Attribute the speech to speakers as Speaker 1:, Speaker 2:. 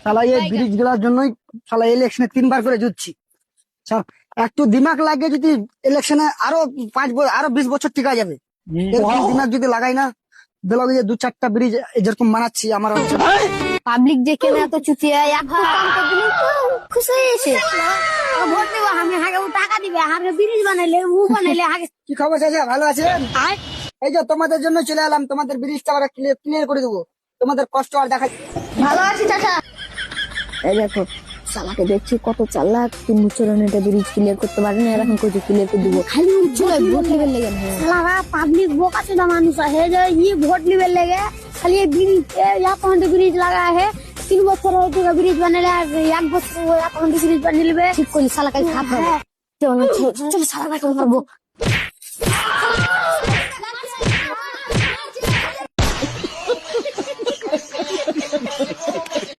Speaker 1: শালা এই ব্রিজ গুলার জন্যই শালা ইলেকশনে 3 বার করে জিতছি। শালা একটু দিমাগ লাগে যদি ইলেকশনে আরো 20 বছর টিকা যাবে। এরকম দিমাগ যদি লাগাই না, ব্লগে যে 2-4টা ব্রিজ যেরকম বানাচ্ছি আমার হচ্ছে।
Speaker 2: পাবলিক যে কেন এত চুতিয়া একটু কাম করে দিলে তো খুশি হয়েছে। ভোট দেবো আমি, আগে ও টাকা দিবে, আগে ব্রিজ বানাইলে ও বানাইলে আগে।
Speaker 1: কি খবর চাচা, ভালো আছেন? এই যে তোমাদের জন্য চলে এলাম, তোমাদের ব্রিজটা আবার ক্লিয়ার করে দেবো, তোমাদের কষ্ট আর দেখা।
Speaker 2: ভালো আছি চাচা। এই দেখো শালাকে দেখছি কত চালাক, 3 বছর এটা ব্রিজ ক্লিয়ার করতে পারে না, এখন কইছে ক্লিয়ার করে দিব। খালি ভোট নিবে লেগে শালারা পাবলিক বোকা চোদা মানুষ আছে যে ভোট নিবে লেগে খালি ব্রিজ অ্যাকাউন্টে ব্রিজ লাগা है। 3 বছর হয়ে গেল ব্রিজ বানালে, আর 1 বছর অ্যাকাউন্টে ব্রিজ বানিয়ে নেবে। ঠিক করি শালাকে খারাপ হবে। চল শালাকে মারবো।